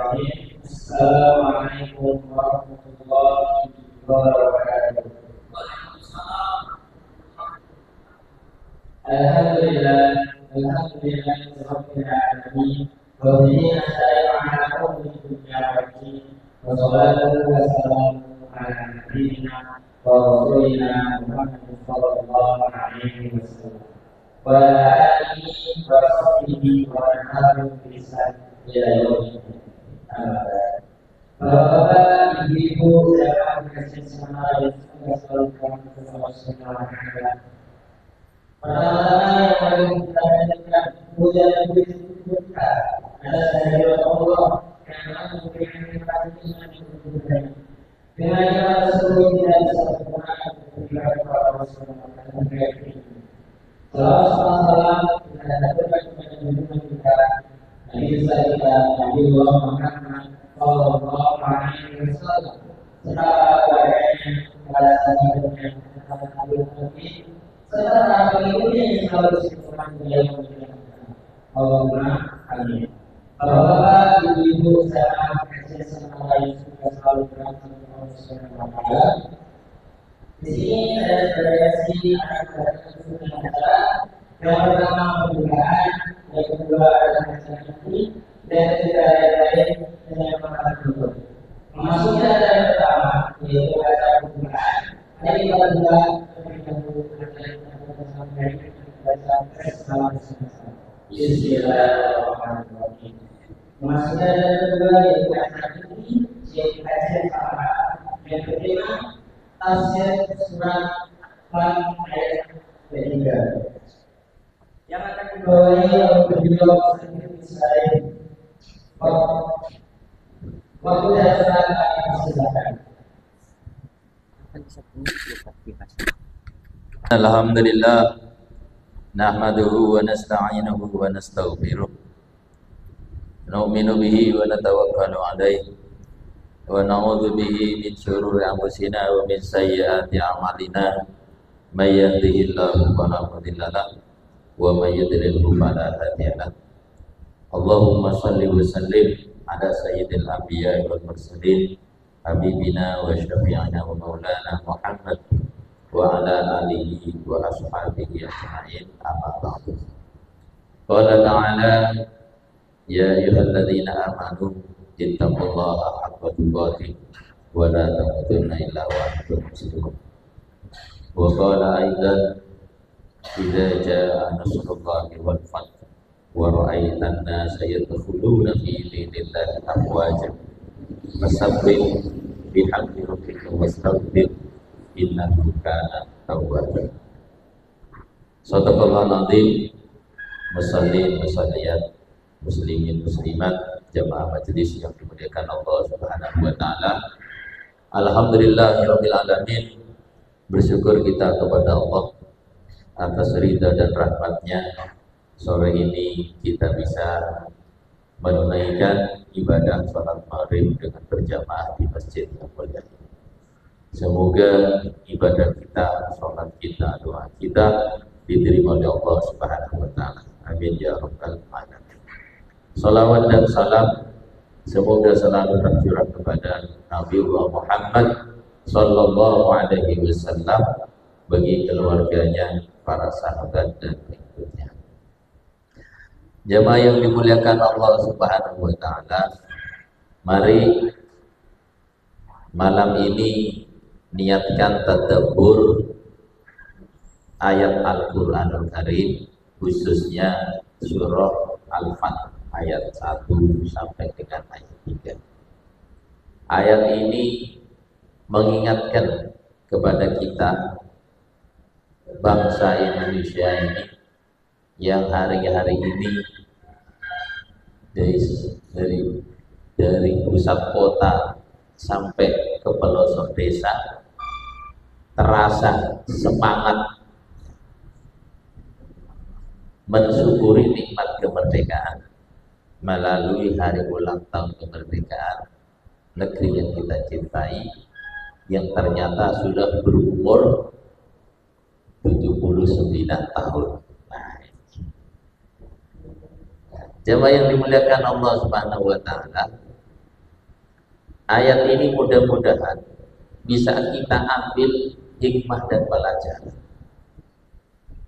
Bismillahirrahmanirrahim. Assalamualaikum warahmatullahi wabarakatuh. Alhamdulillah Rabbil alamin. Wa bihi nasta'inu ala umuri dunya wad din. Wa salatu wa salamu ala nabiyyina wa rasulina Muhammadin sallallahu alaihi wasallam. Wa ala alihi wa sahbihi wa man tabi'ahum bi ihsan ila yaumil qiyamah. Bapak, ibu, saya kasih semua yang selalu kami bersama-sama. Pertama yang paling kita lanjutkan puja dan puji kita adalah dari Allah yang memberikan kita iman yang berbeda. Dengan iman tersebut tidak bisa berkurang ketika kepada Rasulullah dan mereka. Salam kita dapatkan kepada junjungan kita, Nabi besar kita, Nabi Muhammad Sallallahu Alaihi Wasallam, serta kepadanya kepada sahabatnya kepada Nabi serta pengikutnya yang selalu bersikupan beliau memberikan Allahumma amin. Bapak, ibu, saya kasih semua yang sudah selalu berakhir dengan Rasulullah. Di sini ada variasi antara yang pertama pembukaan, yang kedua adalah nanti, dan ketiga lain dengan mata tutup. Maksudnya ada yang pertama yaitu baca pembukaan, ada yang kedua Bismillahirrahmanirrahim. Maksudnya ada kedua yaitu ini yaitu kajian sama. Yang ketiga tafsir surat Al ayat ketiga. Yang akan dibawahi oleh beliau sedikit Israel. Waktu dasar silakan. Alhamdulillah nahmaduhu wa nasta'inuhu wa nastaghfiruh nu'minu bihi wa natawakkalu alaihi wa na'udzu bihi min syururi anfusina wa min sayyiati a'malina may yahdihillahu fala mudilla lahu wa may yudlilhu fala hadiya lahu. Allahumma shalli wa sallim ala sayyidil anbiya'i wal mursalin habibina wa syafi'ina wa maulana Muhammad wa ala alihi wa ashabihi ajma'in, amma ba'du. Qala ta'ala ya ayyuhalladzina amanu ittaqullaha haqqa tuqatih wa la tamutunna illa wa antum muslimun. Wa qala aidan idza jaa nasrullahi wal fath wa ra'aitan nasa yadkhuluna fi dinillahi afwajan fasabbih bihamdi rabbika wastaghfir innahu kana tawwaba. Shadaqallahu nazim. Musallin musalliyat, muslimin muslimat, jamaah majelis yang dimuliakan Allah Subhanahu wa taala. Alhamdulillahirabbil alamin. Bersyukur kita kepada Allah atas ridha dan rahmatnya. Sore ini kita bisa menunaikan ibadah salat maghrib dengan berjamaah di masjid yang mulia ini. Semoga ibadah kita, sholat kita, doa kita diterima oleh Allah Subhanahu wa taala. Amin ya rabbal alamin. Salawat dan salam semoga selalu tercurah kepada Nabi Muhammad sallallahu alaihi wasallam, bagi keluarganya, para sahabat dan pengikutnya. Jamaah yang dimuliakan Allah Subhanahu wa taala, mari malam ini niatkan tadabbur ayat Al-Qur'anul Karim, khususnya surah Al-Fath ayat 1 sampai dengan ayat 3. Ayat ini mengingatkan kepada kita bangsa Indonesia ini yang hari-hari ini dari pusat kota sampai ke pelosok desa terasa semangat mensyukuri nikmat kemerdekaan melalui hari ulang tahun kemerdekaan negeri yang kita cintai, yang ternyata sudah berumur 79 tahun. Jamaah yang dimuliakan Allah Subhanahu wa taala, Ayat ini mudah-mudahan bisa kita ambil hikmah dan pelajaran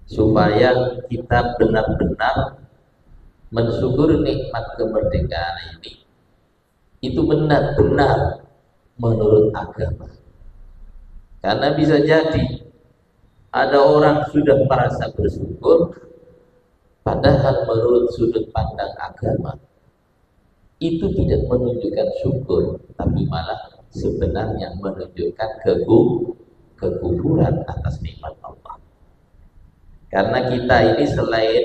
supaya kita benar-benar mensyukuri nikmat kemerdekaan ini itu benar-benar menurut agama. Karena bisa jadi ada orang sudah merasa bersyukur padahal menurut sudut pandang agama itu tidak menunjukkan syukur, tapi malah sebenarnya menunjukkan kekufuran atas nikmat Allah. Karena kita ini selain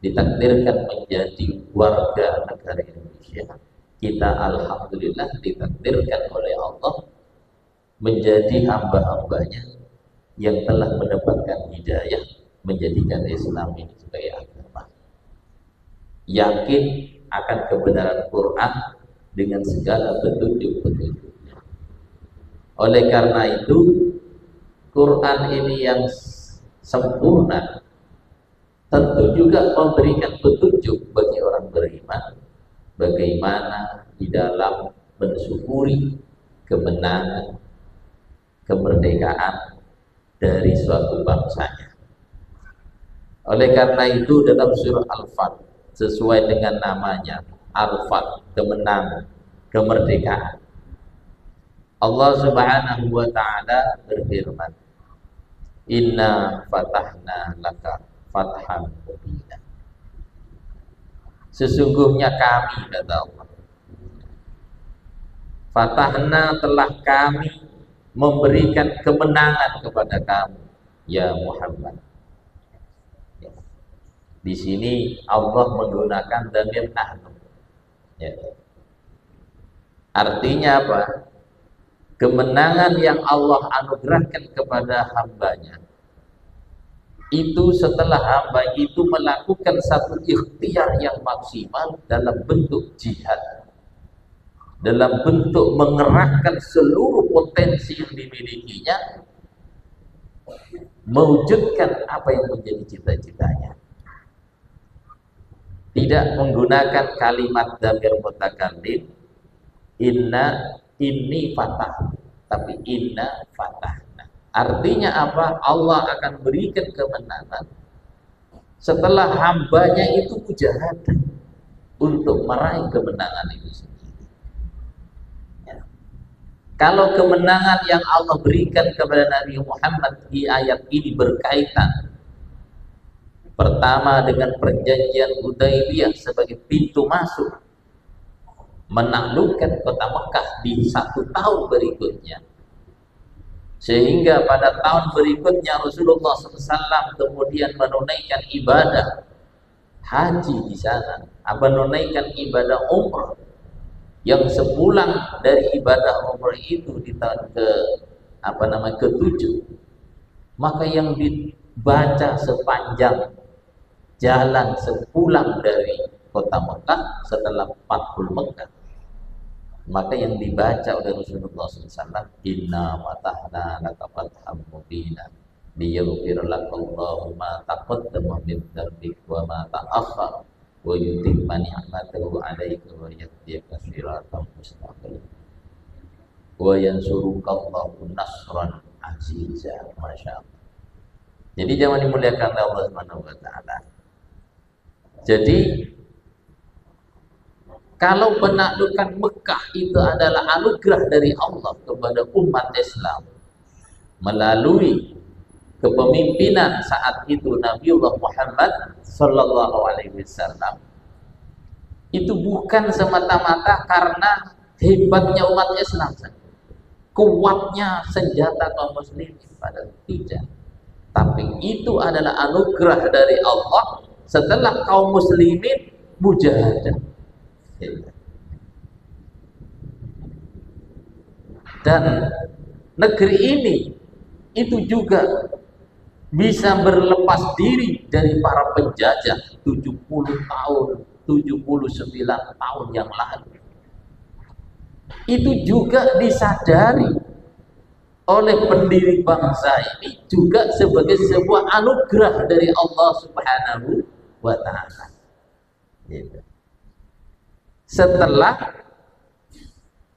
ditakdirkan menjadi warga negara Indonesia, kita alhamdulillah ditakdirkan oleh Allah menjadi hamba-hambanya yang telah mendapatkan hidayah menjadikan Islam ini sebagai agama. Yakin akan kebenaran Quran dengan segala petunjuk-petunjuknya. Oleh karena itu, Quran ini yang sempurna tentu juga memberikan petunjuk bagi orang beriman bagaimana di dalam mensyukuri kemenangan, kemerdekaan dari suatu bangsanya. Oleh karena itu dalam surah Al-Fath sesuai dengan namanya Al-Fath, kemenangan, kemerdekaan, Allah Subhanahu wa taala berfirman, "Inna fatahna laka fatham mubina." Sesungguhnya kami, kata Allah, fatahna, telah kami memberikan kemenangan kepada kamu ya Muhammad. Di sini Allah menggunakan dhamir nahnu. Ya. Artinya apa? Kemenangan yang Allah anugerahkan kepada hambanya itu setelah hamba itu melakukan satu ikhtiar yang maksimal dalam bentuk jihad, dalam bentuk mengerahkan seluruh potensi yang dimilikinya, mewujudkan apa yang menjadi cita-citanya. Tidak menggunakan kalimat dhamir mutakallim inni fatah, tapi inna fatahna. Artinya apa? Allah akan berikan kemenangan setelah hambanya itu mujahadah untuk meraih kemenangan itu sendiri. Ya. Kalau kemenangan yang Allah berikan kepada Nabi Muhammad di ayat ini berkaitan pertama dengan perjanjian Hudaybiyah sebagai pintu masuk menaklukkan kota Mekah di 1 tahun berikutnya, sehingga pada tahun berikutnya Rasulullah SAW kemudian menunaikan ibadah haji di sana, menunaikan ibadah umrah, yang sepulang dari ibadah umrah itu di tahun ke-7, maka yang dibaca sepanjang jalan sepulang dari kota Mekah setelah Fathul Mekah, maka yang dibaca oleh Rasulullah SAW, inna fatahna laka fatham mubina liyaghfir lakallahu ma taqaddama min dzambika wa ma ta'akhkhara wa yutimma ni'matahu 'alaika wa yahdiyaka siratan mustaqim wa yansurukallahu nasran aziza. Masya Allah. Jadi jangan dimuliakan oleh Allah Subhanahu wa taala. Jadi kalau penaklukan Mekah itu adalah anugerah dari Allah kepada umat Islam melalui kepemimpinan saat itu Nabiullah Muhammad sallallahu alaihi wasallam, itu bukan semata-mata karena hebatnya umat Islam, kuatnya senjata kaum muslimin, padahal tidak. Tapi itu adalah anugerah dari Allah setelah kaum muslimin mujahadah. Dan negeri ini itu juga bisa berlepas diri dari para penjajah 70 tahun, 79 tahun yang lalu. Itu juga disadari oleh pendiri bangsa ini juga sebagai sebuah anugerah dari Allah Subhanahu wa taala. Setelah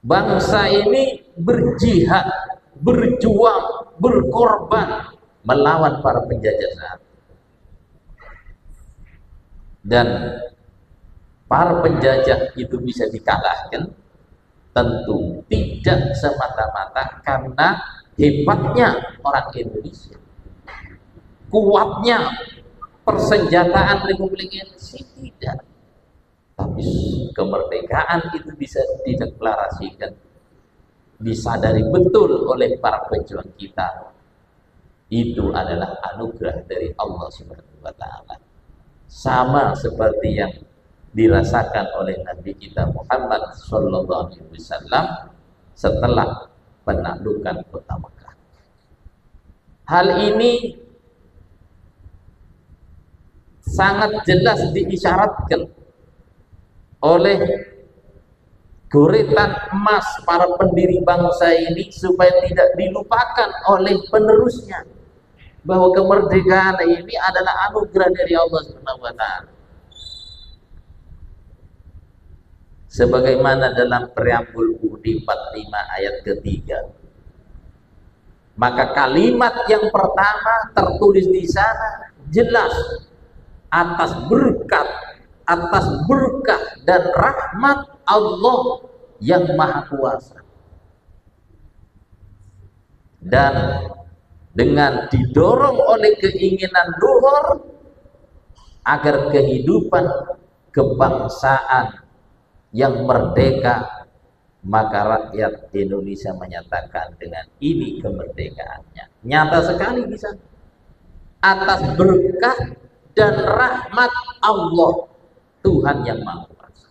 Bangsa ini berjihad, berjuang, berkorban melawan para penjajah saat. Dan para penjajah itu bisa dikalahkan tentu tidak semata-mata karena hebatnya orang Indonesia, kuatnya persenjataan Republik Indonesia, tidak. Tapi kemerdekaan itu bisa dideklarasikan, disadari betul oleh para pejuang kita. Itu adalah anugerah dari Allah Subhanahu wa taala. Sama seperti yang dirasakan oleh Nabi kita Muhammad sallallahu alaihi wasallam setelah penaklukan kota Mekah. Hal ini sangat jelas diisyaratkan oleh goretan emas para pendiri bangsa ini supaya tidak dilupakan oleh penerusnya, bahwa kemerdekaan ini adalah anugerah dari Allah Subhanahu wa taala. Sebagaimana dalam preambul UUD 45 ayat ketiga. Maka kalimat yang pertama tertulis di sana jelas, atas berkah dan rahmat Allah yang Maha Kuasa. Dan dengan didorong oleh keinginan luhur agar kehidupan kebangsaan yang merdeka, maka rakyat Indonesia menyatakan dengan ini kemerdekaannya. Nyata sekali di sana. Atas berkah dan rahmat Allah, Tuhan yang Maha Kuasa.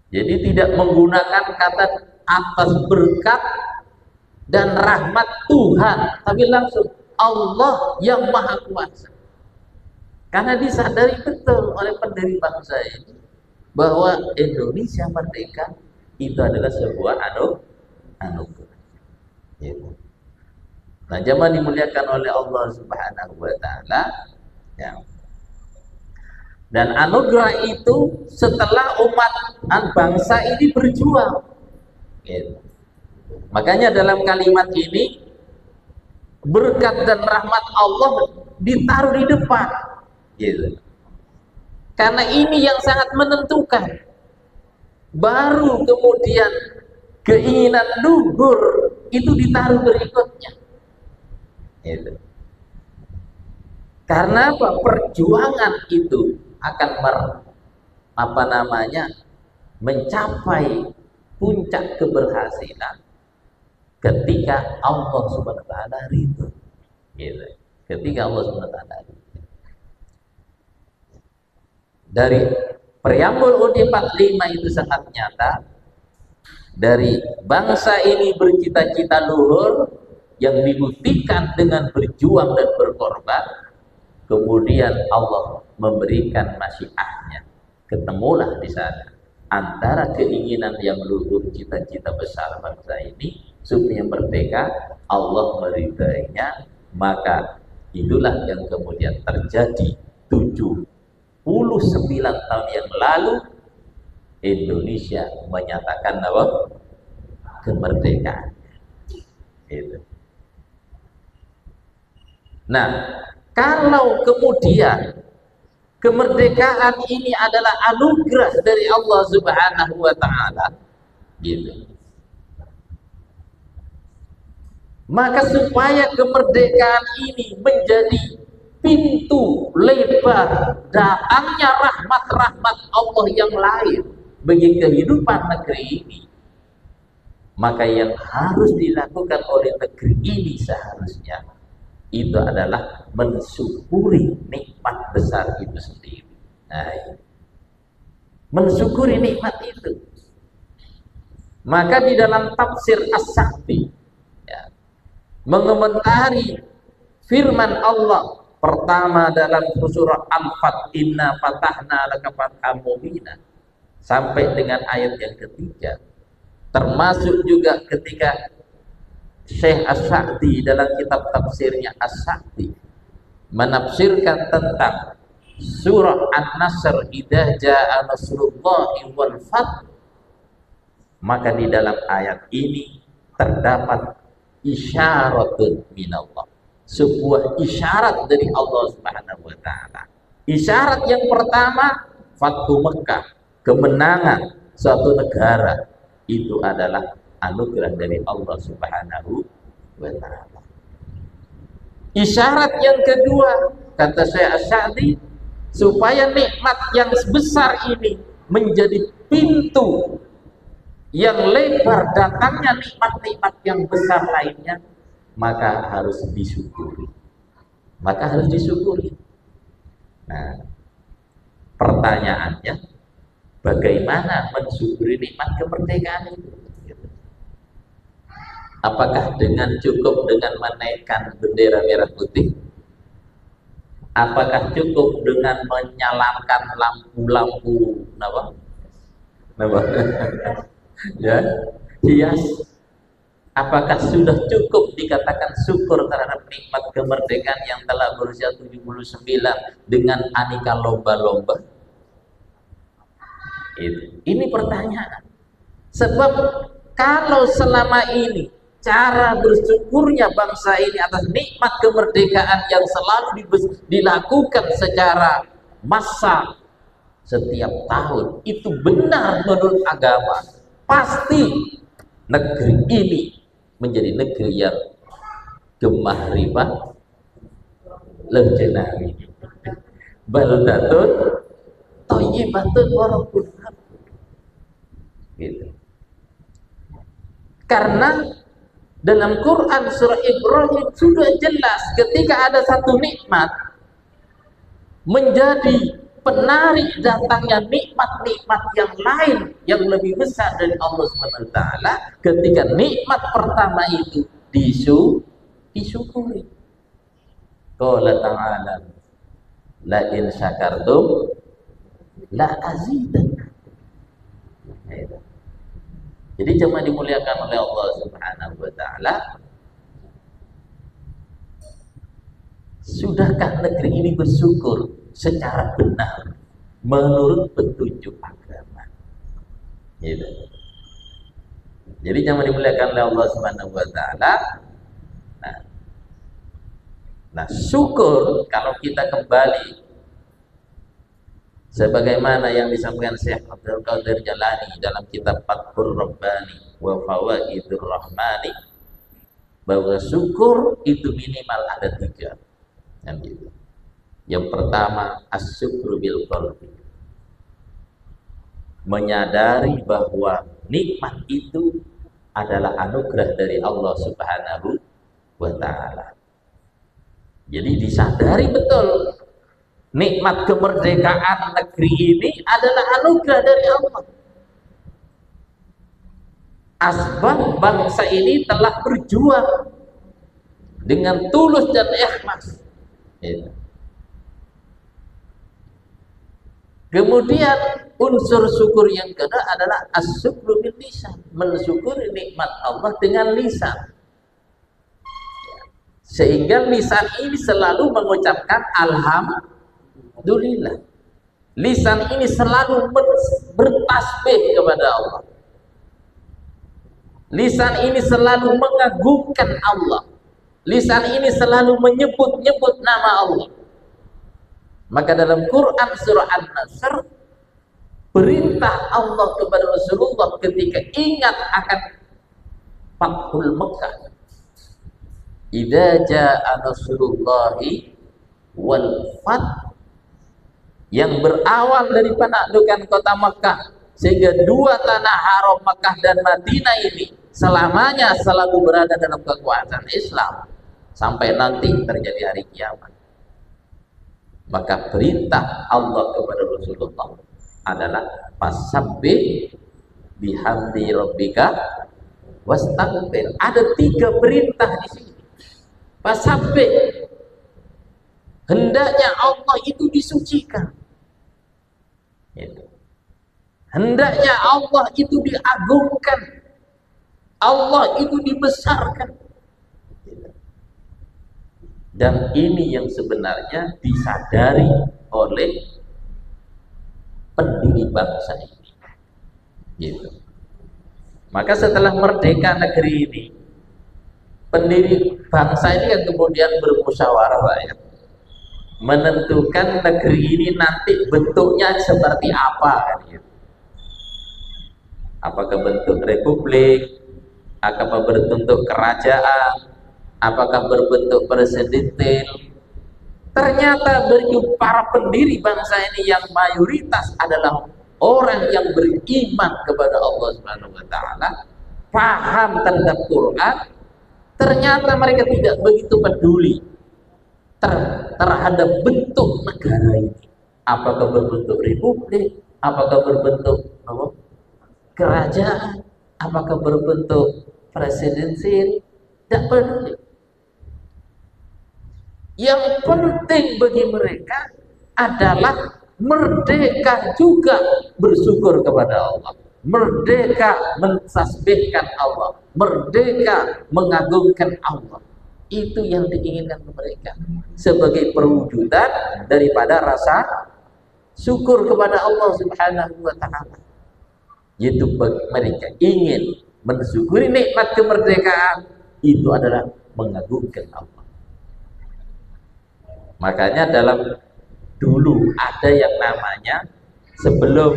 Jadi tidak menggunakan kata atas berkat dan rahmat Tuhan, tapi langsung Allah yang Maha Kuasa. Karena disadari betul oleh pendiri bangsa ini bahwa Indonesia merdeka itu adalah sebuah anugerah. Nah, jamaah dimuliakan oleh Allah Subhanahu wa taala, ya. Dan anugerah itu setelah umat bangsa ini berjuang. Gitu. Makanya dalam kalimat ini berkat dan rahmat Allah ditaruh di depan. Gitu. Karena ini yang sangat menentukan. Baru kemudian keinginan luhur itu ditaruh berikutnya. Gitu. Karena apa? Perjuangan itu akan mencapai puncak keberhasilan ketika Allah Subhanahu wa taala ridho. Gitu. Ketika Allah Subhanahu wa taala ridho. Dari preambul UUD 45 itu sangat nyata, dari bangsa ini bercita-cita luhur yang dibuktikan dengan berjuang dan berkorban, kemudian Allah memberikan masyiahnya. Ketemulah di sana antara keinginan yang luhur, cita-cita besar bangsa ini supaya merdeka, Allah meridainya. Maka itulah yang kemudian terjadi 79 tahun yang lalu Indonesia menyatakan bahwa kemerdekaan. Itu. Nah, kalau kemudian kemerdekaan ini adalah anugerah dari Allah Subhanahu wa taala, gitu. Maka supaya kemerdekaan ini menjadi pintu lebar datangnya rahmat-rahmat Allah yang lain bagi kehidupan negeri ini, maka yang harus dilakukan oleh negeri ini seharusnya itu adalah mensyukuri nikmat besar itu sendiri. Nah, mensyukuri nikmat itu. Maka di dalam tafsir As-Sa'di, ya, mengomentari firman Allah pertama dalam surah Al-Fat, inna fatahna laka fathan mubina, sampai dengan ayat yang ketiga, termasuk juga ketika Syekh As-Sa'di dalam kitab tafsirnya As-Sa'di menafsirkan tentang surah An-Nasr, idza jaa nasrullahi wal fath, Maka di dalam ayat ini terdapat isyaratun minallah, sebuah isyarat dari Allah Subhanahu wa taala. Isyarat yang pertama, Fathu Mekah, kemenangan suatu negara, itu adalah anugerah dari Allah Subhanahu wa taala. Isyarat yang kedua, kata Syekh Asy-Sya'di, supaya nikmat yang sebesar ini menjadi pintu yang lebar datangnya nikmat-nikmat yang besar lainnya, maka harus disyukuri. Maka harus disyukuri. Nah, pertanyaannya, bagaimana mensyukuri nikmat kemerdekaan itu? Apakah cukup dengan menaikkan bendera merah putih? Apakah cukup dengan menyalakan lampu-lampu ya, hias? Apakah sudah cukup dikatakan syukur terhadap nikmat kemerdekaan yang telah berusia 79 dengan aneka lomba-lomba? Ini pertanyaan. Sebab kalau selama ini cara bersyukurnya bangsa ini atas nikmat kemerdekaan yang selalu dilakukan secara massal setiap tahun itu benar menurut agama, pasti negeri ini menjadi negeri yang gemah riba lejenari baldatun thayyibatun wa rabbun gitu. Karena dalam Quran surah Ibrahim sudah jelas ketika ada satu nikmat menjadi penarik datangnya nikmat-nikmat yang lain yang lebih besar dari Allah Subhanahu wa taala, ketika nikmat pertama itu disyukuri. Qala ta'ala la in syakartum la azidannakum. Jadi cuma dimuliakan oleh Allah Subhanahu wa taala. Sudahkah negeri ini bersyukur secara benar menurut petunjuk agama? Gitu. Jadi jangan dimuliakan oleh Allah Subhanahu wa taala. Nah, syukur kalau kita kembali sebagaimana yang disampaikan Syekh Abdul Qadir Jalani dalam kitab Fathur Rabbani wa Fawaidur Rahmani, bahwa syukur itu minimal ada 3. Gitu. Yang pertama, as-syukru bil qalbi, menyadari bahwa nikmat itu adalah anugerah dari Allah Subhanahu wa taala. Jadi disadari betul nikmat kemerdekaan negeri ini adalah anugerah dari Allah. Asbab bangsa ini telah berjuang dengan tulus dan ikhlas. Kemudian unsur syukur yang kedua adalah as-syukru bil lisan, mensyukuri nikmat Allah dengan lisan. Sehingga lisan ini selalu mengucapkan alhamdulillah. Lisan ini selalu bertasbih kepada Allah. Lisan ini selalu mengagungkan Allah. Lisan ini selalu menyebut-nyebut nama Allah. Maka dalam Quran surah An-Nasr, perintah Allah kepada Rasulullah ketika ingat akan Fathul Mekah, idza jaa nasrullahi wal fath, yang berawal dari penaklukan kota Mekah, sehingga 2 tanah haram Mekah dan Madinah ini selamanya selalu berada dalam kekuasaan Islam sampai nanti terjadi hari kiamat. Maka perintah Allah kepada Rasulullah adalah fasabbih bihamdi rabbika wastaghfir. Ada 3 perintah di sini. Fasabbih, hendaknya Allah itu disucikan. Hendaknya Allah itu diagungkan. Allah itu dibesarkan. Dan ini yang sebenarnya disadari oleh pendiri bangsa ini. Gitu. Maka setelah merdeka negeri ini, pendiri bangsa ini yang kemudian bermusyawarah rakyat, menentukan negeri ini nanti bentuknya seperti apa kan gitu. Apakah bentuk republik, apakah berbentuk kerajaan, apakah berbentuk presidentil. Ternyata bagi para pendiri bangsa ini yang mayoritas adalah orang yang beriman kepada Allah Subhanahu wa taala, paham tentang Quran. Ternyata mereka tidak begitu peduli terhadap bentuk negara ini. Apakah berbentuk republik, apakah berbentuk kerajaan, apakah berbentuk presidensil, tidak peduli. Yang penting bagi mereka adalah merdeka juga bersyukur kepada Allah, merdeka mentasbihkan Allah, merdeka mengagungkan Allah. Itu yang diinginkan mereka sebagai perwujudan daripada rasa syukur kepada Allah Subhanahu wa taala. Yaitu mereka ingin mensyukuri nikmat kemerdekaan, itu adalah mengagungkan Allah. Makanya dalam dulu ada yang namanya sebelum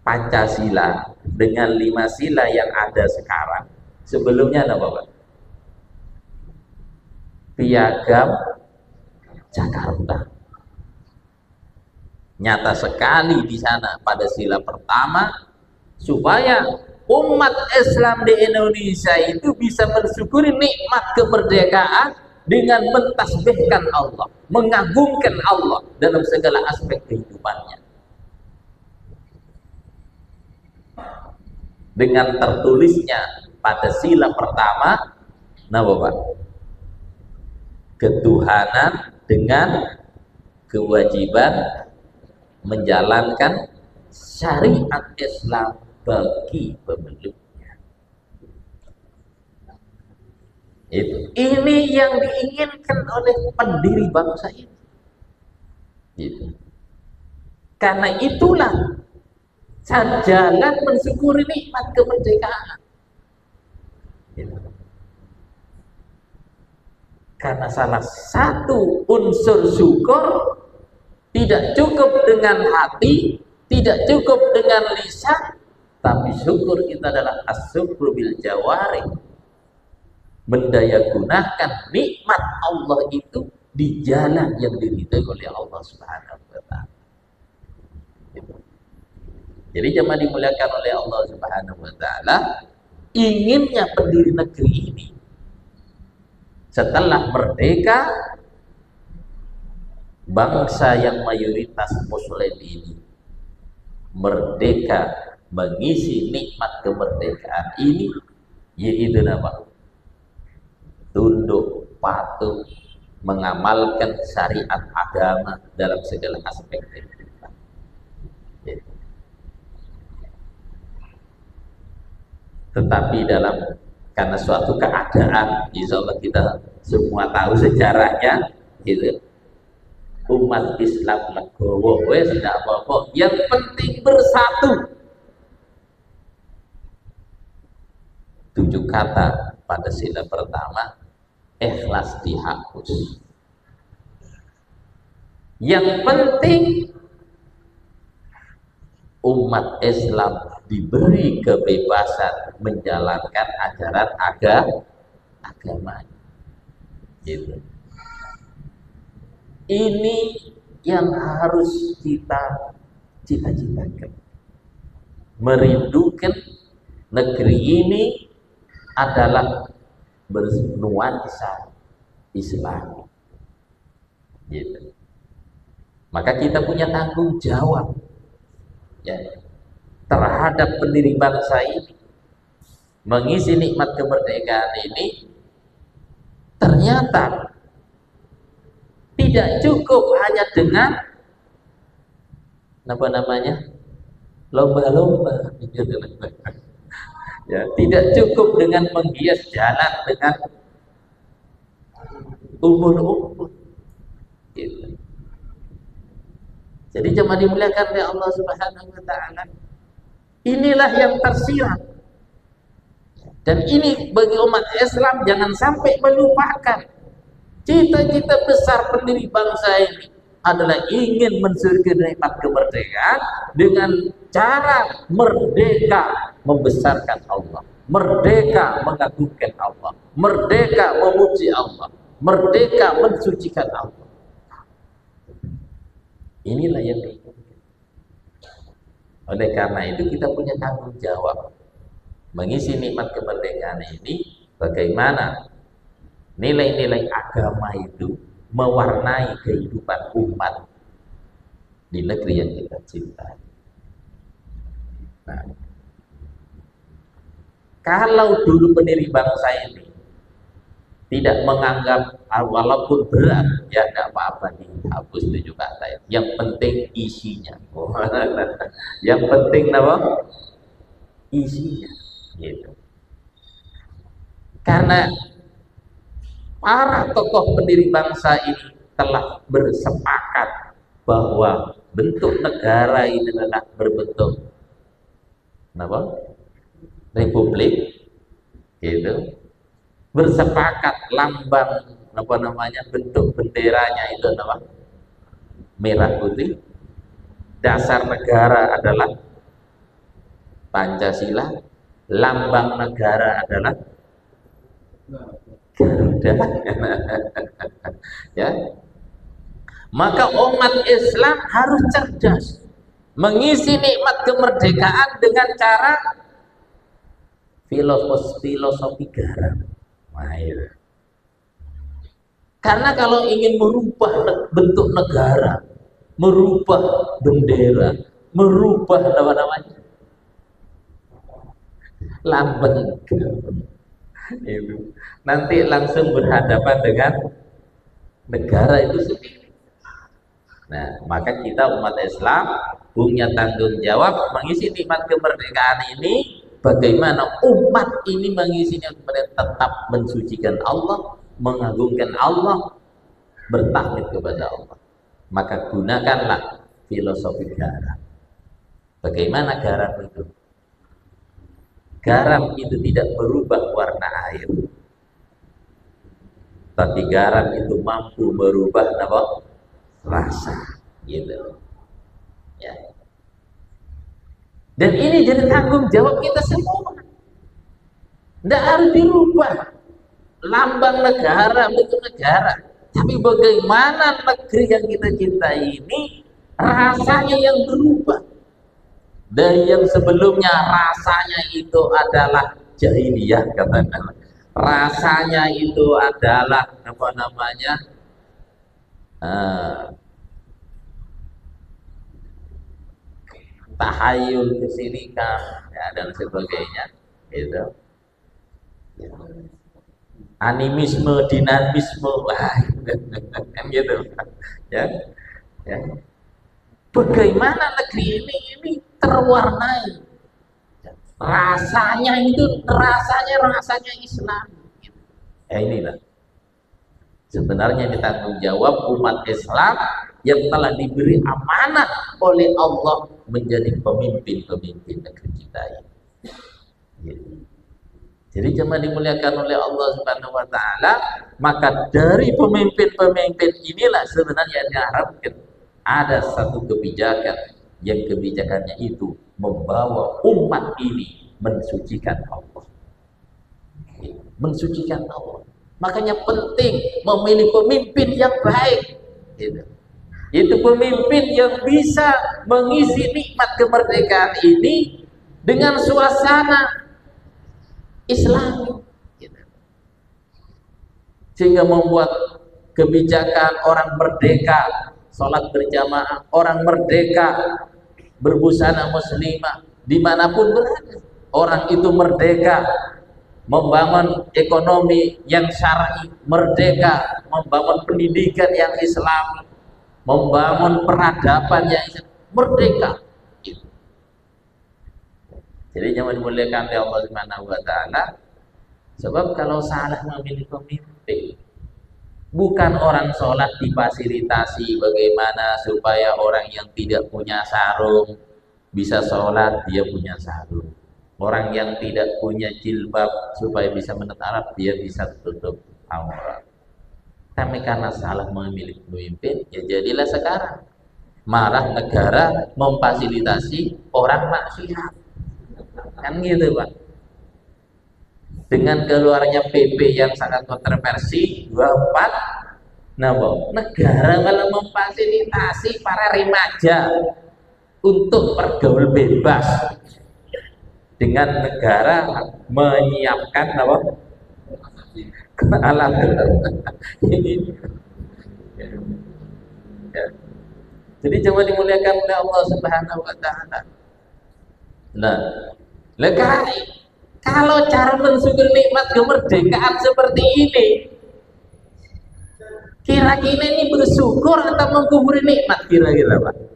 Pancasila dengan 5 sila yang ada sekarang, sebelumnya apa Pak? Piagam Jakarta. Nyata sekali di sana pada sila pertama, supaya umat Islam di Indonesia itu bisa mensyukuri nikmat kemerdekaan dengan mentasbihkan Allah, mengagungkan Allah dalam segala aspek kehidupannya. Dengan tertulisnya pada sila pertama, Pak? Ketuhanan dengan kewajiban menjalankan syariat Islam bagi pemeluknya. Ini yang diinginkan oleh pendiri bangsa ini. Gitu. Karena itulah jalan mensyukuri nikmat kemerdekaan. Gitu. Karena salah satu unsur syukur tidak cukup dengan hati, tidak cukup dengan lisan, tapi syukur kita adalah as-syukru bil jawarih. Mendayagunakan nikmat Allah itu di jalan yang diridhai oleh Allah Subhanahu wa taala. Jadi jemaah dimuliakan oleh Allah Subhanahu wa taala, inginnya pendiri negeri ini setelah merdeka, bangsa yang mayoritas muslim ini merdeka mengisi nikmat kemerdekaan ini, yaitu apa? Tunduk, patuh, mengamalkan syariat agama dalam segala aspek kehidupan. Tetapi karena suatu keadaan, insya Allah kita semua tahu sejarahnya, gitu. Umat Islam legowo, tidak apa-apa. Yang penting bersatu. 7 kata pada sila pertama, ikhlas dihapus. Yang penting umat Islam diberi kebebasan menjalankan ajaran agama. Gitu. Ini yang harus kita cita-citakan. Merindukan negeri ini adalah bernuansa Islam. Gitu. Maka kita punya tanggung jawab, ya, terhadap pendiri bangsa ini, mengisi nikmat kemerdekaan ini. Ternyata tidak cukup hanya dengan lomba-lomba. Ya, tidak cukup dengan menghias jalan dengan umbul-umbul. Gitu. Jadi jemaah dimuliakan oleh Allah Subhanahu wa taala, Inilah yang tersirat. Dan ini bagi umat Islam jangan sampai melupakan. Cita-cita besar pendiri bangsa ini adalah ingin mensyukuri nikmat kemerdekaan dengan cara merdeka membesarkan Allah, merdeka mengagungkan Allah, merdeka memuji Allah, merdeka mensucikan Allah. Inilah yang diinginkan. Oleh karena itu kita punya tanggung jawab mengisi nikmat kemerdekaan ini. Bagaimana nilai-nilai agama itu mewarnai kehidupan umat di negeri yang kita cintai. Nah, kalau dulu pendiri bangsa ini tidak menganggap walaupun berat, ya tidak apa-apa dihapus 7 kata ya. Yang penting isinya. Yang penting apa? Isinya, gitu. Karena para tokoh pendiri bangsa ini telah bersepakat bahwa bentuk negara ini adalah berbentuk apa? Republik, gitu. Bersepakat lambang apa namanya, bentuk benderanya itu apa? Merah putih. Dasar negara adalah Pancasila. Lambang negara adalah Garuda. Ya. Maka umat Islam harus cerdas mengisi nikmat kemerdekaan dengan cara filosofi garam. Karena kalau ingin merubah bentuk negara, merubah bendera, merubah apa namanya, lambang itu, nanti langsung berhadapan dengan negara itu sendiri. Nah, maka kita umat Islam punya tanggung jawab mengisi nikmat kemerdekaan ini. Bagaimana umat ini mengisinya supaya tetap mensucikan Allah, mengagungkan Allah, bertakbir kepada Allah. Maka gunakanlah filosofi garam. Bagaimana garam itu? Garam itu tidak berubah warna air, tapi garam itu mampu merubah apa? Rasa, gitu. Ya. Dan ini jadi tanggung jawab kita semua. Tidak harus dirubah lambang negara, bentuk negara, tapi bagaimana negeri yang kita cintai ini rasanya yang berubah. Dari yang sebelumnya rasanya itu adalah jahiliyah, katanya. Rasanya itu adalah apa namanya, tahayul, kesirikan, ya, dan sebagainya, gitu. Ya. Animisme, dinamisme, kan gitu, ya. Ya. Bagaimana negeri ini terwarnai rasanya itu, rasanya Islam. Ya, inilah sebenarnya ditanggung jawab umat Islam yang telah diberi amanah oleh Allah menjadi pemimpin-pemimpin negeri kita ini. Jadi cuma dimuliakan oleh Allah Subhanahu wa taala, maka dari pemimpin-pemimpin inilah sebenarnya diharapkan ada satu kebijakan yang kebijakannya itu membawa umat ini mensucikan Allah. Mensucikan Allah. Makanya penting memilih pemimpin yang baik. Itu pemimpin yang bisa mengisi nikmat kemerdekaan ini dengan suasana Islami, sehingga membuat kebijakan orang merdeka sholat berjamaah, orang merdeka berbusana muslimah dimanapun berada. Orang itu merdeka membangun ekonomi yang syar'i, merdeka membangun pendidikan yang Islami, membangun peradaban yang merdeka. Jadi jangan dimuliakan oleh Allah Subhanahu wa taala. Sebab kalau salah memilih pemimpin, bukan orang sholat difasilitasi bagaimana supaya orang yang tidak punya sarung bisa sholat dia punya sarung. Orang yang tidak punya jilbab supaya bisa menutup aurat dia bisa tutup aurat. Tapi karena salah memilih pemimpin, ya jadilah sekarang malah negara memfasilitasi orang maksiat. Kan gitu, Pak. Dengan keluarnya PP yang sangat kontroversi 24, nah, negara malah memfasilitasi para remaja untuk bergaul bebas. Dengan negara menyiapkan apa? Alat ini. Ya. Jadi coba dimuliakan oleh Allah Subhanahu wa taala. Nah, kalau cara mensyukur nikmat kemerdekaan seperti ini, kira-kira ini bersyukur atau mengkufuri nikmat kira-kira, Pak?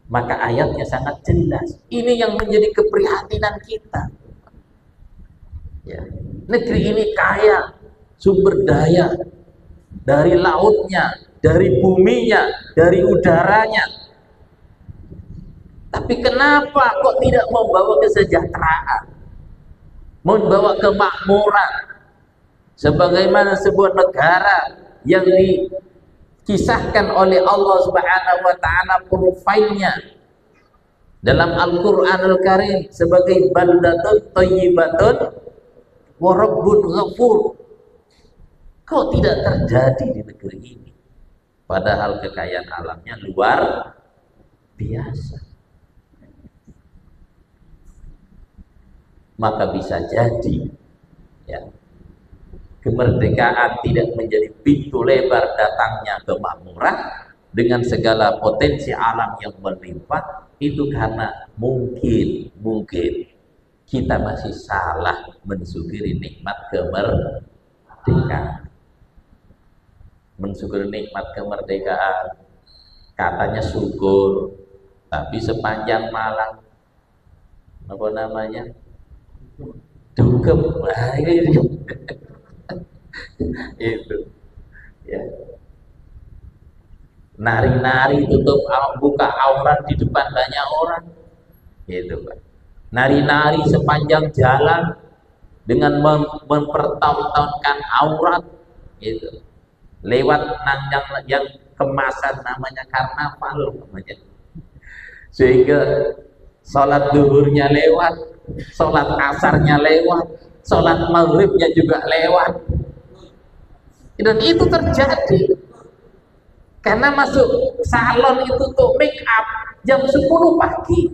Maka ayatnya sangat jelas. Ini yang menjadi keprihatinan kita. Ya. Negeri ini kaya sumber daya dari lautnya, dari buminya, dari udaranya. Tapi kenapa kok tidak membawa kesejahteraan, membawa kemakmuran, sebagaimana sebuah negara yang kisahkan oleh Allah Subhanahu wa taala profilnya dalam Al-Qur'anul Karim sebagai baldatun thayyibatun wa rabbun ghafur. Kok tidak terjadi di negeri ini? Padahal kekayaan alamnya luar biasa. Maka bisa jadi ya, kemerdekaan tidak menjadi pintu lebar datangnya kemakmuran dengan segala potensi alam yang melimpah, itu karena mungkin kita masih salah mensyukuri nikmat kemerdekaan. Mensyukuri nikmat kemerdekaan katanya syukur, tapi sepanjang malam apa namanya dugem. Itu ya, nari-nari buka aurat di depan banyak orang, gitu, Pak. Nari-nari sepanjang jalan dengan mempertontonkan aurat, gitu, lewat yang kemasan namanya karnaval namanya, sehingga sholat duhurnya lewat, sholat asarnya lewat, sholat maghribnya juga lewat. Dan itu terjadi karena masuk salon itu untuk make up jam 10 pagi,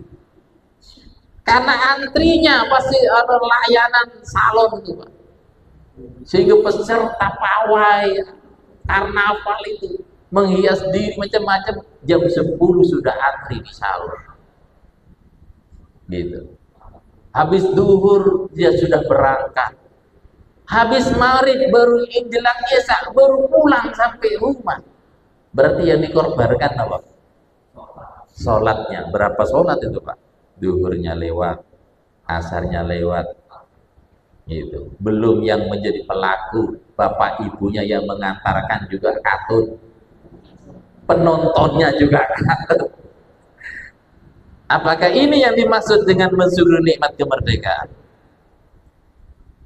karena antrinya pasti ada layanan salon itu, Pak. Sehingga peserta pawai karnaval itu menghias diri macam-macam, jam 10 sudah antri di salon, gitu. Habis duhur dia sudah berangkat, habis maghrib baru menjelang isya baru pulang sampai rumah. Berarti yang dikorbankan apa? Sholatnya. Berapa sholat itu, Pak? Duhurnya lewat, asarnya lewat, gitu. Belum yang menjadi pelaku, bapak ibunya yang mengantarkan juga katut, penontonnya juga katut. Apakah ini yang dimaksud dengan mensyukuri nikmat kemerdekaan?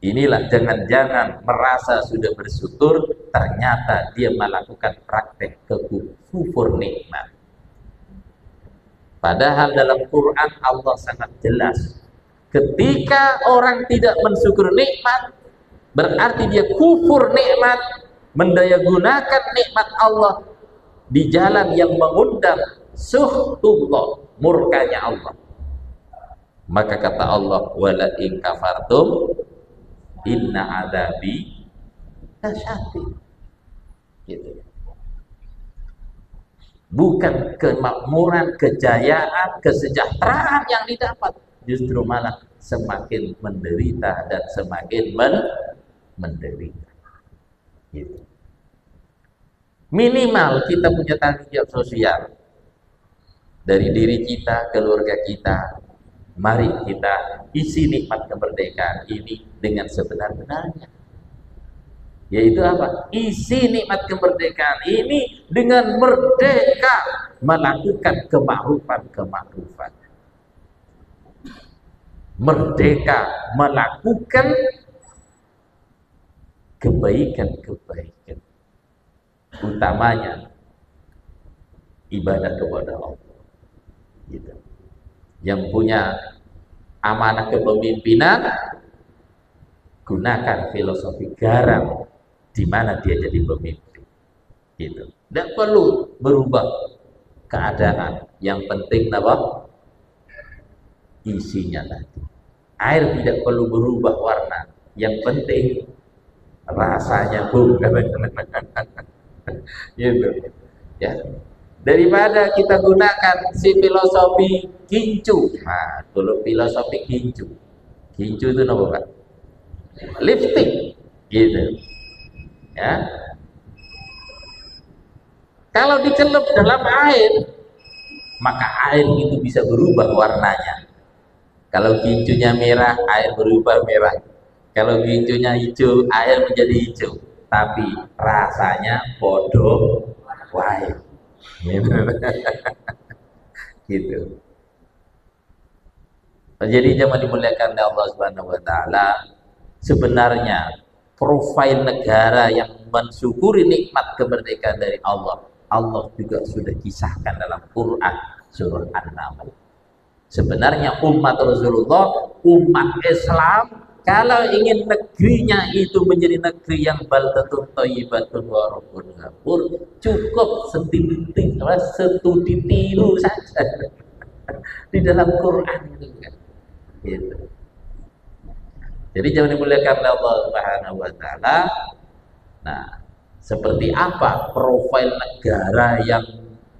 Inilah, jangan-jangan merasa sudah bersyukur, ternyata dia melakukan praktek kufur nikmat. Padahal dalam Quran Allah sangat jelas, ketika orang tidak mensyukur nikmat, berarti dia kufur nikmat, mendayagunakan nikmat Allah di jalan yang mengundang suhtullah, murkanya Allah. Maka kata Allah, wala in kafartum inna adabi lasyadid, gitu. Bukan kemakmuran, kejayaan, kesejahteraan yang didapat, justru malah semakin menderita dan semakin menderita, gitu. Minimal kita punya tanggung jawab sosial dari diri kita, keluarga kita. Mari kita isi nikmat kemerdekaan ini dengan sebenar-benarnya. Yaitu apa? Isi nikmat kemerdekaan ini dengan merdeka melakukan kemakrufan. Merdeka melakukan kebaikan, utamanya ibadah kepada Allah. Gitu. Yang punya amanah kepemimpinan, gunakan filosofi garam di mana dia jadi pemimpin. Gitu. Tidak perlu berubah keadaan. Yang penting apa? Isinya tadi. Air tidak perlu berubah warna. Yang penting rasanya gitu. Ya. Daripada kita gunakan si filosofi gincu. Nah, kalau filosofi gincu itu apa, Pak? Lipstick gitu. Ya. Kalau dicelup dalam air, maka air itu bisa berubah warnanya. Kalau gincunya merah, air berubah merah. Kalau gincunya hijau, air menjadi hijau. Tapi rasanya bodoh wae. Gitu. Gitu. Jadi jemaah dimuliakan oleh Allah Subhanahu wa taala, sebenarnya profil negara yang mensyukuri nikmat kemerdekaan dari Allah, Allah juga sudah kisahkan dalam Quran surah An-Naml. Sebenarnya umat Rasulullah, umat Islam, kalau ingin negerinya itu menjadi negeri yang baldatun thayyibatun wa rabbun ghafur, cukup studi tiru saja di dalam Quran itu kan. Gitu. Jadi jangan dimuliakan oleh Allah Subhanahu wa taala. Nah, seperti apa profil negara yang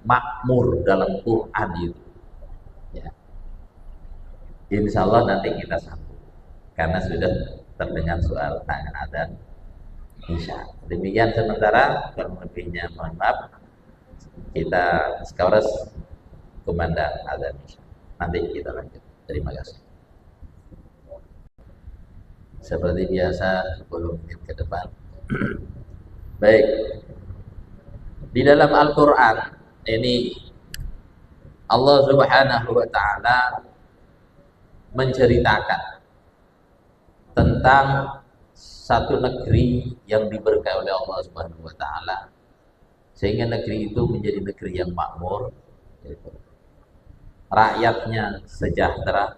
makmur dalam Quran itu? Ya. Insya Allah nanti kita sambung karena sudah terdengar soal tanya adzan Isya. Demikian sementara, kurang lebihnya mohon maaf. Kita sekarang kumandang adzan Isya. Nanti kita lanjut. Terima kasih. Seperti biasa 10 menit ke depan. Baik. Di dalam Al-Qur'an ini Allah Subhanahu wa taala menceritakan tentang satu negeri yang diberkahi oleh Allah Subhanahu wa taala, sehingga negeri itu menjadi negeri yang makmur, rakyatnya sejahtera,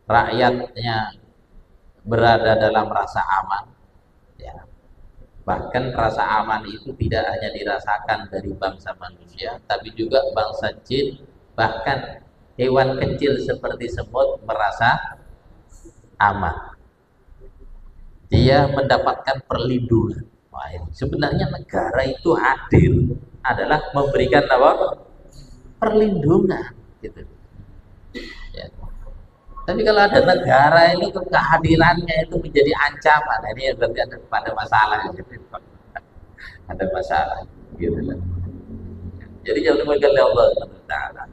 rakyatnya berada dalam rasa aman, ya. Bahkan rasa aman itu tidak hanya dirasakan dari bangsa manusia, tapi juga bangsa jin, bahkan hewan kecil seperti semut merasa aman. Dia mendapatkan perlindungan. Wah, sebenarnya negara itu hadir adalah memberikan apa? Perlindungan, gitu. Ya. Tapi kalau ada negara ini kehadirannya itu menjadi ancaman, ini berarti ada masalah, gitu. Ada masalah, gitu. Jadi jangan lupa Allah Taala.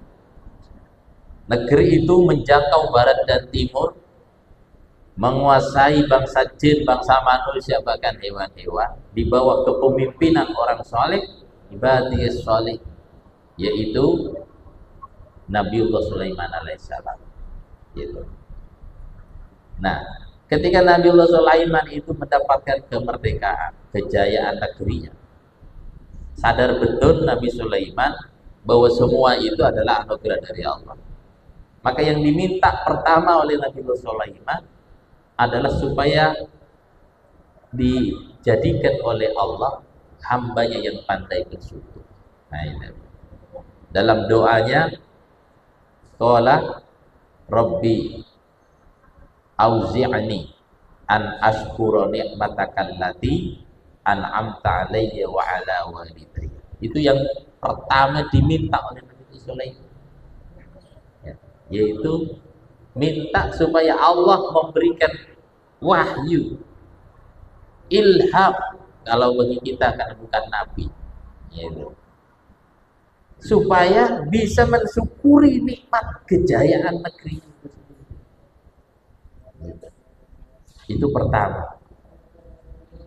Negeri itu menjangkau barat dan timur, menguasai bangsa jin, bangsa manusia, bahkan hewan-hewan, di bawah kepemimpinan orang saleh, ibadiyah saleh, yaitu Nabiullah Sulaiman alaihissalam. Gitu. Nah, ketika Nabiullah Sulaiman itu mendapatkan kemerdekaan, kejayaan negerinya, sadar betul Nabi Sulaiman bahwa semua itu adalah anugerah dari Allah. Maka yang diminta pertama oleh Nabiullah Sulaiman adalah supaya dijadikan oleh Allah hambanya yang pandai bersyukur. Nah, ini. Dalam doanya, qala Rabbi auzi'ni an ashkura ni'mataka allati an'amta 'alayya wa 'ala walidayya. Itu yang pertama diminta oleh Nabi Sulaiman. Ya, yaitu minta supaya Allah memberikan wahyu, ilham, kalau bagi kita kan bukan nabi, yaitu supaya bisa mensyukuri nikmat kejayaan negeri itu. Itu pertama.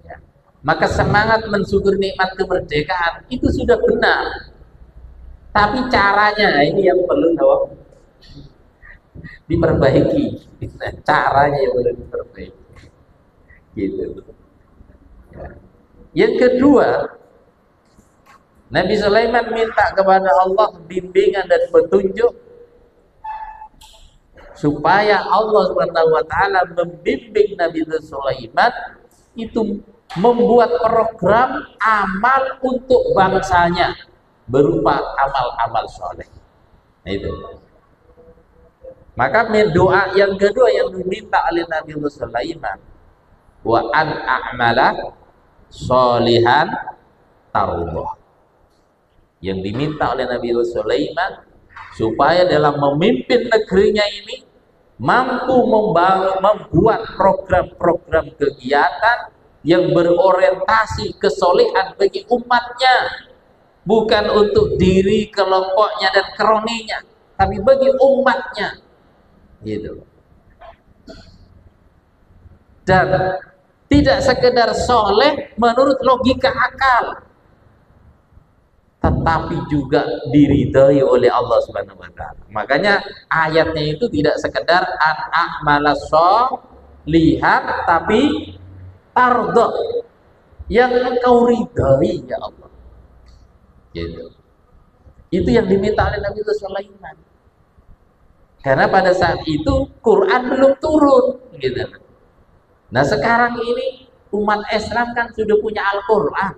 Ya. Maka semangat mensyukuri nikmat kemerdekaan itu sudah benar. Tapi caranya ini yang perlu diperbaiki. Caranya yang perlu diperbaiki. Gitu. Yang kedua, Nabi Sulaiman minta kepada Allah bimbingan dan petunjuk supaya Allah Subhanahu wa taala membimbing Nabi Sulaiman itu membuat program amal untuk bangsanya berupa amal-amal soleh. Nah, itu. Maka doa yang kedua yang diminta oleh Nabi Sulaiman, wa an a'mala sholihan tarudhah. Yang diminta oleh Nabi Sulaiman supaya dalam memimpin negerinya ini mampu membuat program-program kegiatan yang berorientasi kesolehan bagi umatnya, bukan untuk diri, kelompoknya dan kroninya, tapi bagi umatnya, gitu. Dan tidak sekedar soleh menurut logika akal, tetapi juga diridhai oleh Allah Subhanahu wa taala. Makanya ayatnya itu tidak sekedar an a'mala sholihan, tapi tardha, yang engkau ridhai ya Allah. Gitu. Itu yang diminta oleh Nabi Sulaiman. Karena pada saat itu Quran belum turun, gitu. Nah, sekarang ini umat Islam kan sudah punya Al-Quran.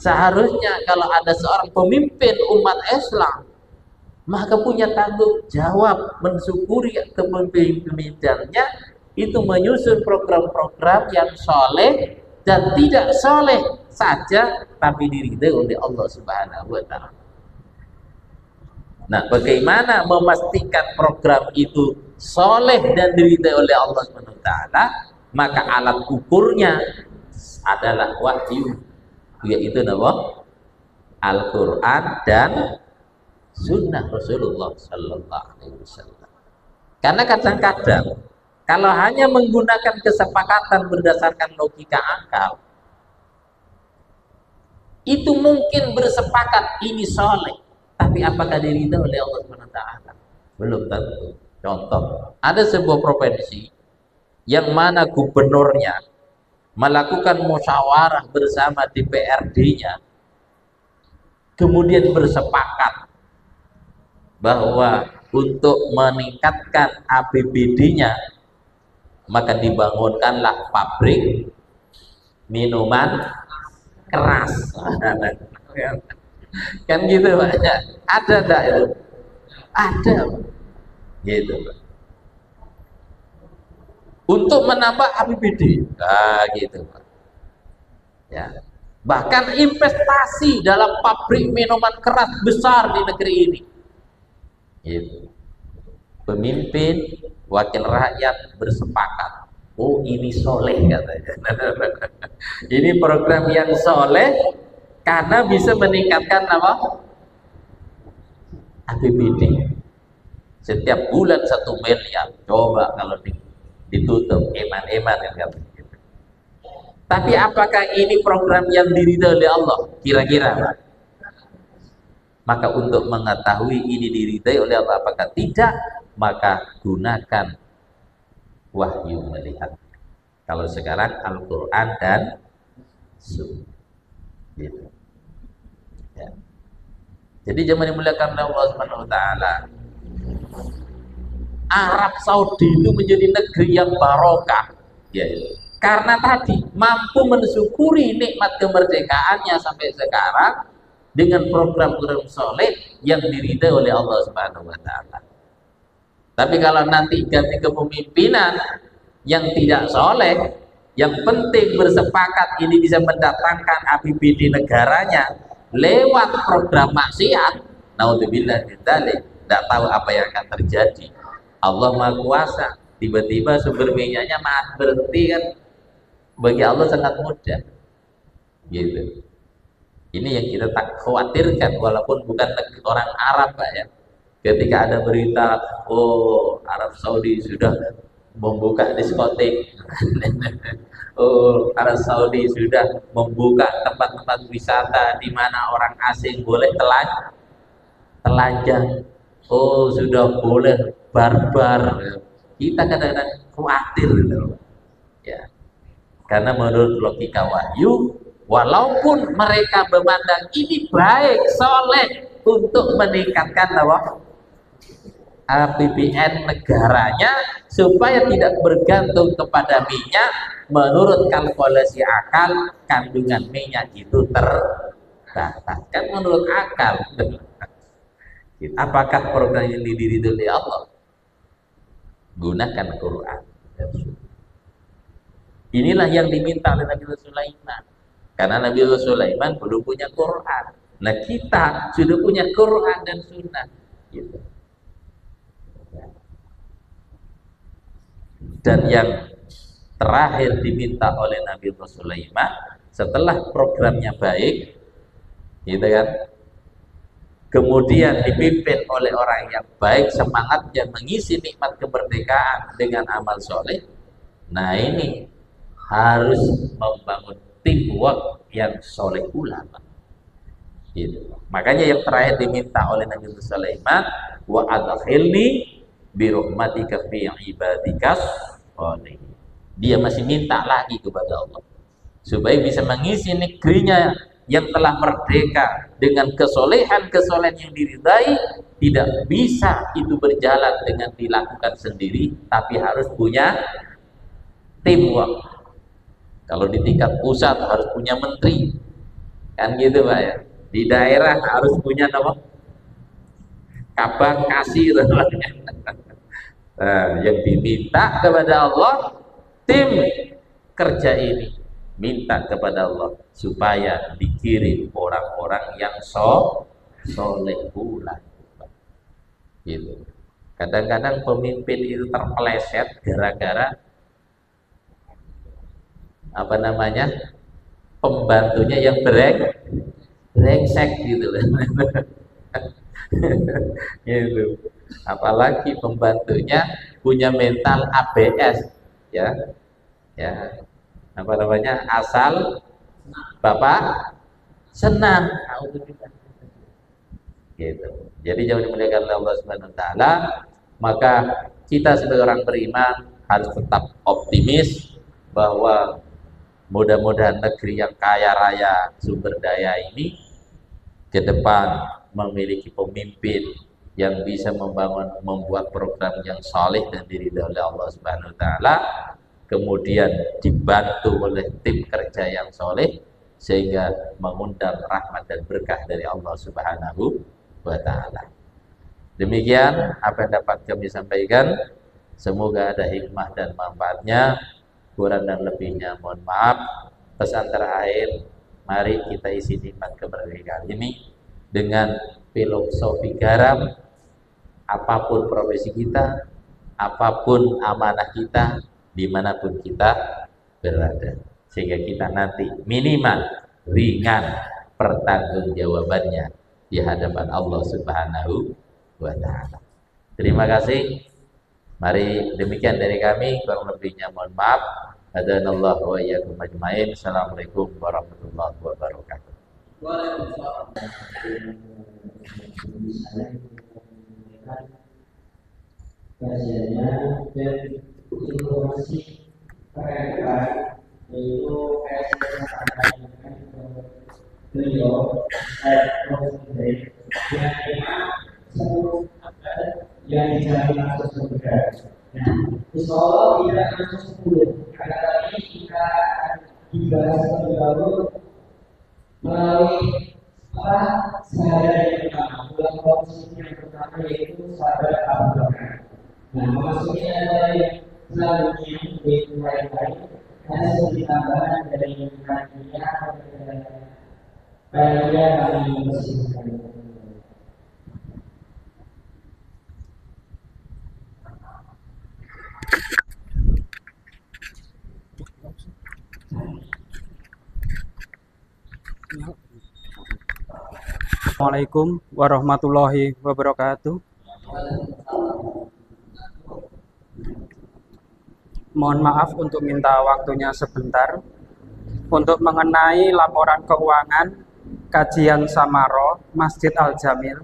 Seharusnya kalau ada seorang pemimpin umat Islam, maka punya tanggung jawab mensyukuri kepemimpinannya itu menyusun program-program yang soleh dan tidak soleh saja, tapi diridhai oleh Allah Subhanahu wa taala. Nah, bagaimana memastikan program itu soleh dan diridhai oleh Allah Subhanahu wa taala? Maka alat ukurnya adalah wahyu, yaitu nama Al-Quran dan Sunnah Rasulullah Sallallahu Alaihi Wasallam. Karena kadang-kadang kalau hanya menggunakan kesepakatan berdasarkan logika akal, itu mungkin bersepakat ini soleh, tapi apakah diridhai oleh Allah Subhanahu wa taala? Belum tentu. Contoh, ada sebuah provinsi yang mana gubernurnya melakukan musyawarah bersama DPRD-nya, kemudian bersepakat bahwa untuk meningkatkan APBD-nya maka dibangunkanlah pabrik minuman keras. Kan gitu Pak. Ada enggak itu? Ada. Gitu Pak. Untuk menambah APBD. Nah, gitu Pak. Ya. Bahkan investasi dalam pabrik minuman keras besar di negeri ini. Gitu. Pemimpin, wakil rakyat bersepakat. Oh, ini soleh katanya. Ini program yang soleh karena bisa meningkatkan apa? APBD. Setiap bulan 1 miliar. Coba kalau ditutup eman-eman kan gitu. Tapi apakah ini program yang diridhai oleh Allah? Kira-kira Pak? Maka untuk mengetahui ini diridhai oleh Allah apakah tidak, maka gunakan wahyu melihat. Kalau sekarang Al-Quran dan Sunnah. Gitu. Ya. Jadi zaman dimuliakan oleh Allah Subhanahu wa taala, Arab Saudi itu menjadi negeri yang barokah, ya, karena tadi mampu mensyukuri nikmat kemerdekaannya sampai sekarang dengan program-program soleh yang diridhai oleh Allah Subhanahu wa taala. Tapi kalau nanti ganti kepemimpinan yang tidak soleh, yang penting bersepakat ini bisa mendatangkan APBD negaranya lewat program maksiat, naudzubillah min dzalik, tidak tahu apa yang akan terjadi. Allah Maha Kuasa, tiba-tiba sumber minyaknya berhenti kan, bagi Allah sangat mudah. Gitu. Ini yang kita tak khawatirkan, walaupun bukan orang Arab Pak ya. Ketika ada berita, oh Arab Saudi sudah membuka diskotik, oh Arab Saudi sudah membuka tempat-tempat wisata di mana orang asing boleh telanjang, oh sudah boleh barbar. Kita kadang-kadang khawatir gitu, ya. Karena menurut logika wahyu, walaupun mereka memandang ini baik, soleh untuk meningkatkan apa? APBN negaranya supaya tidak bergantung kepada minyak, menurut kalkulasi akal kandungan minyak itu terbatas. Kan menurut akal. Apakah program ini diridhoi oleh Allah? Gunakan Quran. Inilah yang diminta oleh Nabi Sulaiman. Karena Nabi Sulaiman belum punya Quran. Nah kita sudah punya Quran dan Sunnah. Gitu. Dan yang terakhir diminta oleh Nabi Sulaiman setelah programnya baik, gitu kan, kemudian dipimpin oleh orang yang baik, semangatnya mengisi nikmat kemerdekaan dengan amal soleh. Nah ini harus membangun teamwork yang soleh ulama. Gitu. Makanya yang terakhir diminta oleh Nabi Sulaiman, wa adkhilni bi rahmatika fi ibadikas sholihin. Dia masih minta lagi kepada Allah supaya bisa mengisi negerinya yang telah merdeka dengan kesolehan-kesolehan yang diridai. Tidak bisa itu berjalan dengan dilakukan sendiri, tapi harus punya teamwork. Kalau di tingkat pusat harus punya menteri, kan gitu Pak ya. Di daerah harus punya nama kabang kasir. Nah, yang diminta kepada Allah, tim kerja ini minta kepada Allah supaya dikirim orang-orang yang soleh pula. Gitu. Kadang-kadang pemimpin itu terpeleset gara-gara apa namanya, pembantunya yang brengsek gitu loh. Gitu. Apalagi pembantunya punya mental ABS, ya apa namanya, asal bapak senang. Gitu. Jadi jauh dimuliakan oleh Allah Subhanahu wa taala, maka kita sebagai orang beriman harus tetap optimis bahwa mudah-mudahan negeri yang kaya raya sumber daya ini ke depan memiliki pemimpin yang bisa membuat program yang soleh dan diridhoi oleh Allah Subhanahu wa taala, kemudian dibantu oleh tim kerja yang soleh sehingga mengundang rahmat dan berkah dari Allah Subhanahu wa taala. Demikian apa yang dapat kami sampaikan, semoga ada hikmah dan manfaatnya. Kurang dan lebihnya mohon maaf. Pesan terakhir, mari kita isi nikmat kemerdekaan ini dengan filosofi garam. Apapun profesi kita, apapun amanah kita, dimanapun kita berada, sehingga kita nanti minimal ringan pertanggungjawabannya di hadapan Allah Subhanahu wa taala. Terima kasih. Mari demikian dari kami, kurang lebihnya mohon maaf. Hadanallahu wa iyyakum ajmain. Assalamualaikum warahmatullahi wabarakatuh. Waalaikumsalam. Kajiannya dan informasi terkait yaitu KSD beliau yang dijamin masuk surga. Nah, insya Allah tidak masuk 10. Karena tadi kita dibahas terlebih dahulu melalui sahabat yang pertama. Dalam posisi yang pertama yaitu sahabat Abu Bakar. Nah, maksudnya adalah yang selanjutnya yaitu lain-lain. Hanya seperti tambahan dari kajian kami bersihkan. Assalamualaikum warahmatullahi wabarakatuh. Mohon maaf untuk minta waktunya sebentar untuk mengenai laporan keuangan kajian Samaro Masjid Al Jamil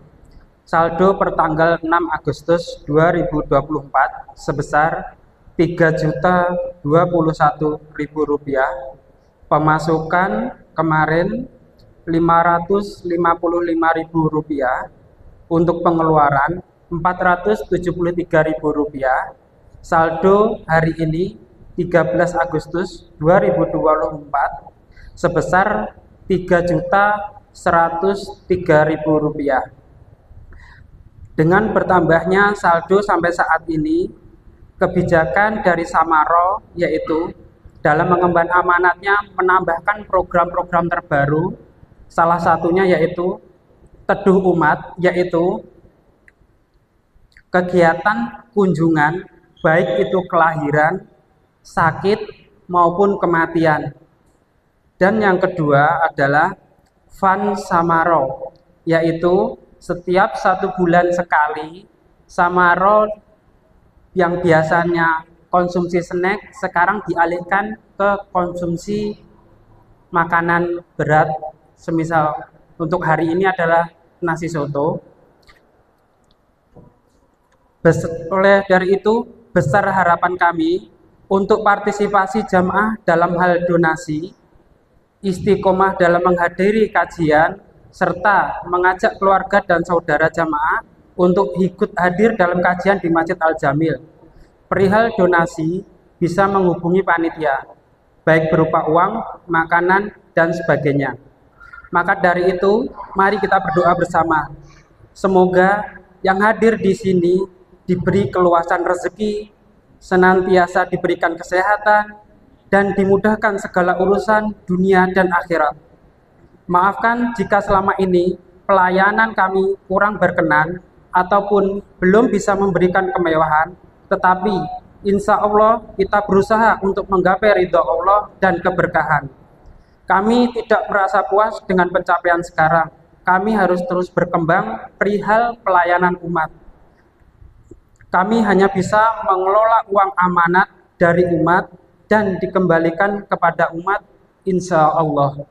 Saldo per tanggal 6 Agustus 2024 sebesar Rp3.021.000. Pemasukan kemarin Rp555.000. Untuk pengeluaran Rp473.000. Saldo hari ini 13 Agustus 2024 sebesar Rp3.103.000. Dengan bertambahnya saldo sampai saat ini, kebijakan dari Samaro yaitu dalam mengemban amanatnya menambahkan program-program terbaru, salah satunya yaitu Teduh Umat, yaitu kegiatan kunjungan baik itu kelahiran, sakit maupun kematian. Dan yang kedua adalah Fun Samaro, yaitu setiap 1 bulan sekali Samaro yang biasanya konsumsi snack sekarang dialihkan ke konsumsi makanan berat, semisal untuk hari ini adalah nasi soto. Oleh dari itu, besar harapan kami untuk partisipasi jamaah dalam hal donasi, istiqomah dalam menghadiri kajian, serta mengajak keluarga dan saudara jamaah untuk ikut hadir dalam kajian di Masjid Al-Jamil. Perihal donasi bisa menghubungi panitia, baik berupa uang, makanan, dan sebagainya. Maka dari itu, mari kita berdoa bersama. Semoga yang hadir di sini diberi keluasan rezeki, senantiasa diberikan kesehatan, dan dimudahkan segala urusan dunia dan akhirat. Maafkan jika selama ini pelayanan kami kurang berkenan ataupun belum bisa memberikan kemewahan, tetapi insya Allah kita berusaha untuk menggapai ridha Allah dan keberkahan. Kami tidak merasa puas dengan pencapaian sekarang. Kami harus terus berkembang perihal pelayanan umat. Kami hanya bisa mengelola uang amanat dari umat dan dikembalikan kepada umat, insya Allah.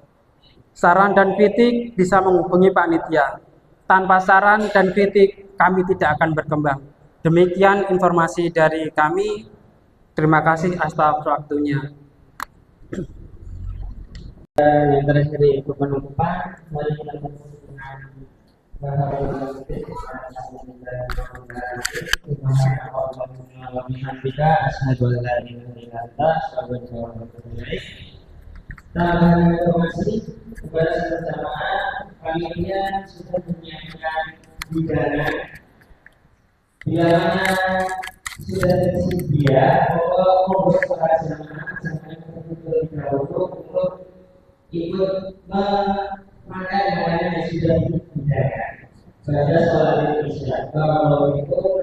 Saran dan kritik bisa menghubungi panitia. Tanpa saran dan kritik, kami tidak akan berkembang. Demikian informasi dari kami. Terima kasih atas waktunya. Yang terakhir yaitu penutupan. Mari kita tutup dengan informasi kepada jamaah, panitia sudah menyiapkan bidana. Bila sudah tersedia, mohon para jamaah jangan terlalu dahulu untuk ikut memakai yang sudah disediakan pada sholat Isya. Kalau itu,